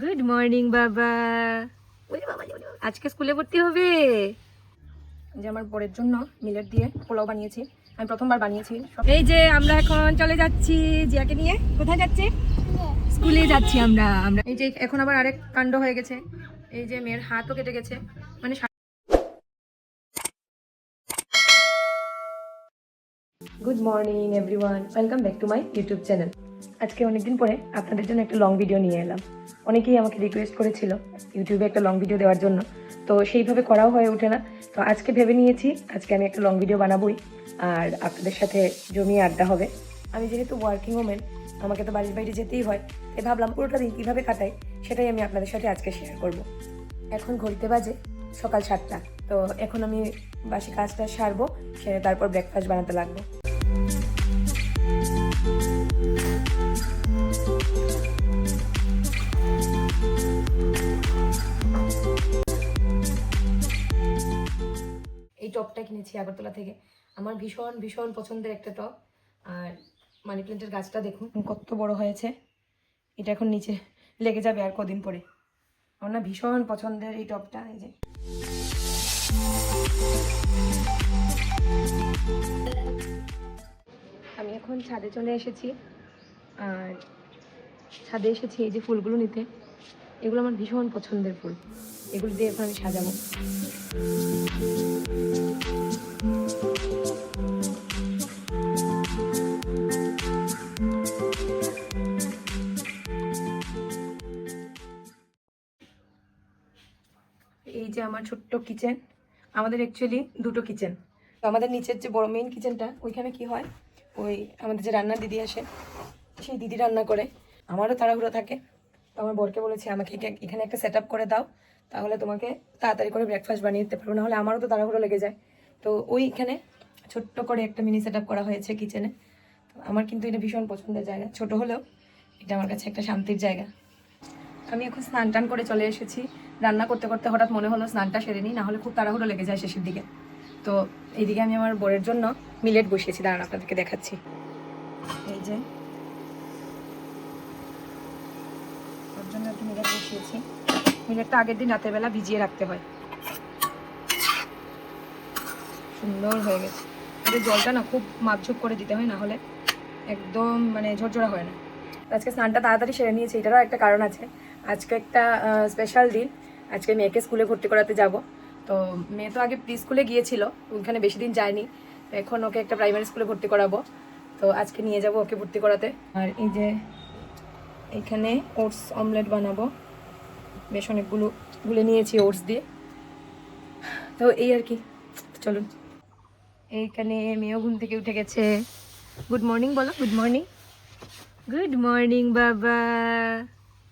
Good morning বাবা। আজকে স্কুলে ভর্তি হবে। যে আমার বোরের জন্য মিলেট দিয়ে পোলাও বানিয়েছি, আমি প্রথমবার বানিয়েছি। এই যে আমরা এখন চলে যাচ্ছি জিয়াকে নিয়ে। কোথায় যাচ্ছি? স্কুলে যাচ্ছি আমরা। এই যে এখন আবার আরেক কাণ্ড হয়ে গেছে, এই যে মেয়ের হাতও কেটে গেছে। মানে good morning everyone, welcome back to my YouTube channel. আজকে অনেকদিন পরে আপনাদের জন্য একটা লং ভিডিও নিয়ে এলাম। অনেকেই আমাকে রিকোয়েস্ট করেছিল ইউটিউবে একটা লং ভিডিও দেওয়ার জন্য, তো সেইভাবে করাও হয়ে ওঠে না। তো আজকে ভেবে নিয়েছি আজকে আমি একটা লং ভিডিও বানাবোই, আর আপনাদের সাথে জমিয়ে আড্ডা হবে। আমি যেহেতু ওয়ার্কিং ওমেন, আমাকে তো বাড়ির বাইরে যেতেই হয়, তাই ভাবলাম পুরোটা দিন কীভাবে কাটাই সেটাই আমি আপনাদের সাথে আজকে শেয়ার করব। এখন ঘড়িতে বাজে সকাল 7টা। তো এখন আমি বাসি কাজটা সারবো, সেরে তারপর ব্রেকফাস্ট বানাতে লাগবো। এই টপটা কিনেছি আগরতলা থেকে, আমার ভীষণ ভীষণ পছন্দের একটা টপ। আর মানি প্ল্যান্টের গাছটা দেখুন কত বড় হয়েছে, এটা এখন নিচে লেগে যাবে আর কদিন পরে। আমার না ভীষণ পছন্দের এই টপটা। এই যে আমি এখন ছাদে চলে এসেছি, আর ছাদে এসেছি এই যে ফুলগুলো নিতে। এগুলো আমার ভীষণ পছন্দের ফুল, এগুলো দিয়ে এখন আমি সাজাবো। এই যে আমার ছোট্ট কিচেন। আমাদের অ্যাকচুয়ালি দুটো কিচেন। তো আমাদের নিচের যে বড় মেইন কিচেনটা, ওইখানে কি হয়, ওই আমাদের যে রান্নার দিদি আসে সেই দিদি রান্না করে। আমারও তাড়াহুড়ো থাকে, তো আমার বরকে বলেছি আমাকে এখানে একটা সেট আপ করে দাও, তাহলে তোমাকে তাড়াতাড়ি করে ব্রেকফাস্ট বানিয়ে দিতে পারবো, নাহলে আমারও তো তাড়াহুড়ো লেগে যায়। তো ওইখানে ছোট্ট করে একটা মিনি সেট আপ করা হয়েছে কিচেনে। তো আমার কিন্তু এটা ভীষণ পছন্দের জায়গা, ছোট হলেও এটা আমার কাছে একটা শান্তির জায়গা। আমি এখন স্নান টান করে চলে এসেছি। রান্না করতে করতে হঠাৎ মনে হলো স্নানটা সেরে নিই, নাহলে খুব তাড়াহুড়ো লেগে যায় শেষের দিকে। তো এইদিকে আমি আমার বোরের জন্য মিলেট বসিয়েছি, দাঁড়ান আপনাদেরকে দেখাচ্ছি। এই যে ওর জন্য একটু মিলেট বসিয়েছি। মিলেটটা আগের দিন রাতের বেলা ভিজিয়ে রাখতে হয়। সুন্দর হয়ে গেছে। আর জলটা না খুব মাপঝোপ করে দিতে হয়, না হলে একদম মানে ঝরঝরা হয় না। আজকে স্নানটা তাড়াতাড়ি সেরে নিয়েছি, এটারও একটা কারণ আছে। আজকে একটা স্পেশাল দিন, আজকে মেয়েকে স্কুলে ভর্তি করাতে যাব। তো মেয়ে তো আগে প্রি স্কুলে গিয়েছিল, ওইখানে বেশি দিন যায়নি, তো এখন ওকে একটা প্রাইমারি স্কুলে ভর্তি করাবো। তো আজকে নিয়ে যাব ওকে ভর্তি করাতে। আর এই যে এখানে ওটস অমলেট বানাবো, বেশ অনেকগুলো গুলে নিয়েছি ওটস দিয়ে। তো এই আর কি, চলুন। এইখানে মেয়েও ঘুম থেকে উঠে গেছে। গুড মর্নিং বলো, গুড মর্নিং। গুড মর্নিং বাবা।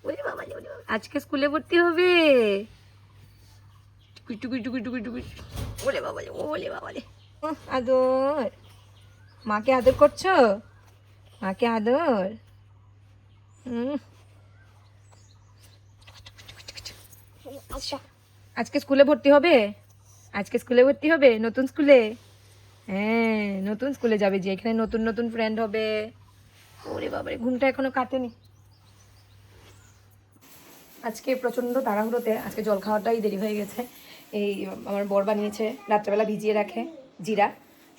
ওরে বাবা, আজকে স্কুলে ভর্তি হবে। টুকুই টুকুই টুকুই টুকুই টুকুই। ওলে বাবা, ওলে বাবা রে। আদর, মাকে আদর করছো? মাকে আদর। আজকে স্কুলে ভর্তি হবে, আজকে স্কুলে ভর্তি হবে, নতুন স্কুলে। হ্যাঁ, নতুন স্কুলে যাবে, যে এখানে নতুন নতুন ফ্রেন্ড হবে। ওরে বাবারে, ঘুমটা এখনো কাটেনি। আজকে প্রচণ্ড তাড়াহুড়োতে আজকে জল খাওয়াটাই দেরি হয়ে গেছে। এই আমার বর বানিয়েছে, রাত্রেবেলা ভিজিয়ে রাখে জিরা।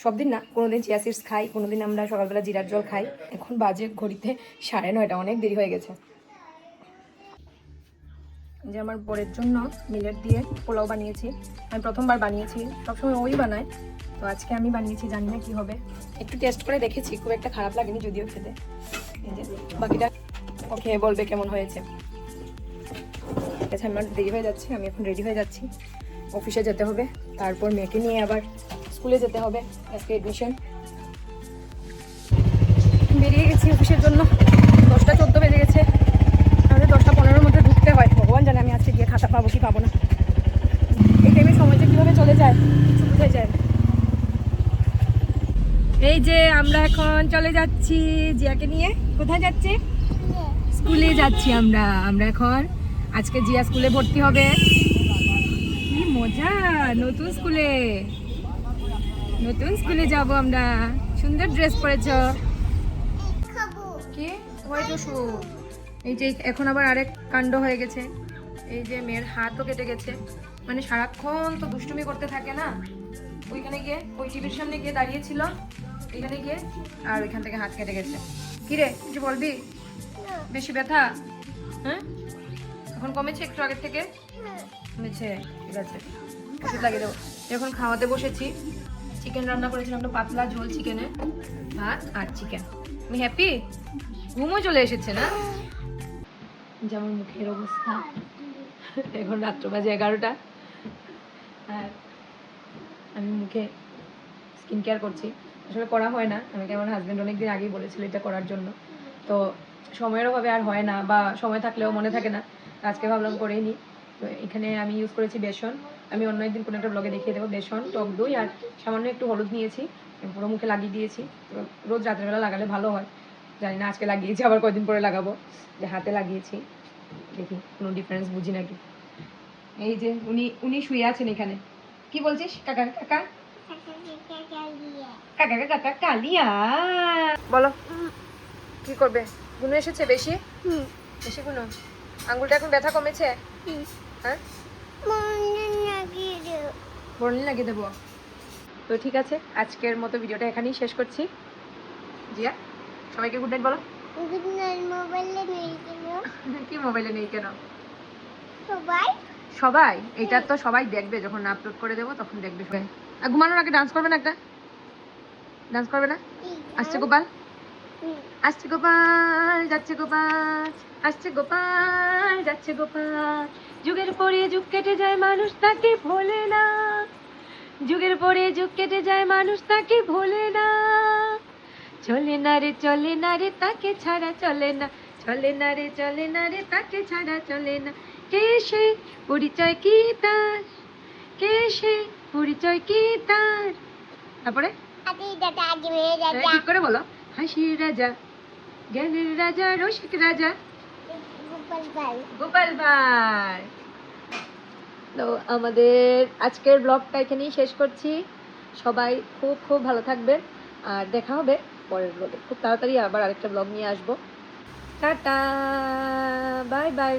সব দিন না, কোনো দিন চিয়া সিডস খাই, কোনো দিন আমরা সকালবেলা জিরার জল খাই। এখন বাজে ঘড়িতে 9:30, অনেক দেরি হয়ে গেছে। যে আমার বরের জন্য মিলেট দিয়ে পোলাও বানিয়েছি, আমি প্রথমবার বানিয়েছি, সবসময় ওই বানায়। তো আজকে আমি বানিয়েছি, জানি না কী হবে। একটু টেস্ট করে দেখেছি, খুব একটা খারাপ লাগেনি যদিও খেতে। এই যে বাকিটা ও খেয়ে বলবে কেমন হয়েছে। আচ্ছা, আমার দেরি হয়ে যাচ্ছে, আমি এখন রেডি হয়ে যাচ্ছি, অফিসে যেতে হবে, তারপর মেয়েকে নিয়ে আবার স্কুলে যেতে হবে। আজকে এডমিশন। বেরিয়ে গেছি অফিসের জন্য, 10টা 14 বেজে গেছে। আমাদের 10টা 15-র মধ্যে ঢুকতে হয়। ভগবান জানে আমি আজকে গিয়ে খাতা পাবো কি পাবো না। এই টাইমে সময়টা কীভাবে চলে যায় কিছু বুঝে যায়। এই যে আমরা এখন চলে যাচ্ছি জিয়াকে নিয়ে। কোথায় যাচ্ছি? স্কুলে যাচ্ছি আমরা। এখন আজকে জিয়া স্কুলে ভর্তি হবে। কি মজা, নতুন স্কুলে, নতুন স্কুলে যাব আমরা। সুন্দর ড্রেস পরেছ। কি হোয়াইট ওষুধ? এই যে এখন আবার আরেক কাণ্ড হয়ে গেছে, এই যে মেয়ের হাতও কেটে গেছে। মানে সারাক্ষণ তো দুষ্টুমি করতে থাকে না, ওইখানে গিয়ে ওই টিভির সামনে গিয়ে দাঁড়িয়েছিল, এখানে গিয়ে আর ওইখান থেকে হাত কেটে গেছে। কিরে কিছু বলবি? বেশি ব্যথা? হ্যাঁ, এখন কমেছে একটু আগের থেকে? কমেছে, ঠিক আছে, ওষুধ লাগিয়ে দেবো। এখন খাওয়াতে বসেছি, চিকেন রান্না করেছিলাম, একটা পাতলা ঝোল চিকেনে, ভাত আর চিকেন। আমি হ্যাপি, ঘুমও চলে এসেছে না? যেমন মুখের অবস্থা, এখন রাত্র বাজে 11টা, আর আমি মুখে স্কিন কেয়ার করছি। আসলে করা হয় না, আমাকে আমার হাজব্যান্ড অনেকদিন আগেই বলেছিল এটা করার জন্য, তো সময়ের অভাবে আর হয় না, বা সময় থাকলেও মনে থাকে না। আজকে ভাবলাম করেই নিই। তো এখানে আমি ইউজ করেছি বেসন, আমি অন্য একদিন কোনো একটা ব্লগে দেখিয়ে দেবো। বেসন, টক দই আর সামান্য একটু হলুদ নিয়েছি, পুরো মুখে লাগিয়ে দিয়েছি। তো রোজ রাত্রেবেলা লাগালে ভালো হয়, জানি না আজকে লাগিয়েছি, আবার কয়েকদিন পরে লাগাবো। যে হাতে লাগিয়েছি, দেখি কোনো ডিফারেন্স বুঝি নাকি। এই যে উনি উনি শুয়ে আছেন এখানে। কি বলছিস? কাকা কাকা কাকা কাকা কালিয়া বলো, কি করবে? গুনো এসেছে বেশি? বেশি গুনো? আঙ্গুলটা এখন ব্যথা কমেছে? হ্যাঁ, বর্ণিল লাগিয়ে দেবো। তো ঠিক আছে, আজকের মতো ভিডিওটা এখানেই শেষ করছি। জিয়া, সবাইকে গুড নাইট বলো। Good night. মোবাইলে নেই কেন? কি মোবাইলে নেই কেন? সবাই সবাই এটা তো সবাই দেখবে, যখন আপলোড করে দেবো তখন দেখবে সবাই। আর ঘুমানোর আগে ডান্স করবে না? একটা ডান্স করবে না? আসছে গোপাল, আসছে গোপাল, যাচ্ছে গোপাল, আসছে গোপাল, যাচ্ছে গোপাল। যুগের পরে যুগ কেটে যায়, মানুষ তাকে ভোলে না। যুগের পরে যুগ কেটে যায়, মানুষ তাকে ভোলে না। চলে না রে, চলে না রে, তাকে ছাড়া চলে না। চলে না রে, চলে না রে, তাকে ছাড়া চলে না। কে সে, পরিচয় কি তার? কে সে, পরিচয় কি তার? তারপরে ঠিক করে বলো। হাসির রাজা, জ্ঞানের রাজা, রসিক রাজা, গোপাল ভাই। তো আমাদের আজকের ব্লগটা এখানেই শেষ করছি। সবাই খুব খুব ভালো থাকবেন, আর দেখা হবে পরের ব্লগে। খুব তাড়াতাড়ি আবার আরেকটা ব্লগ নিয়ে আসবো। Tata, bye bye.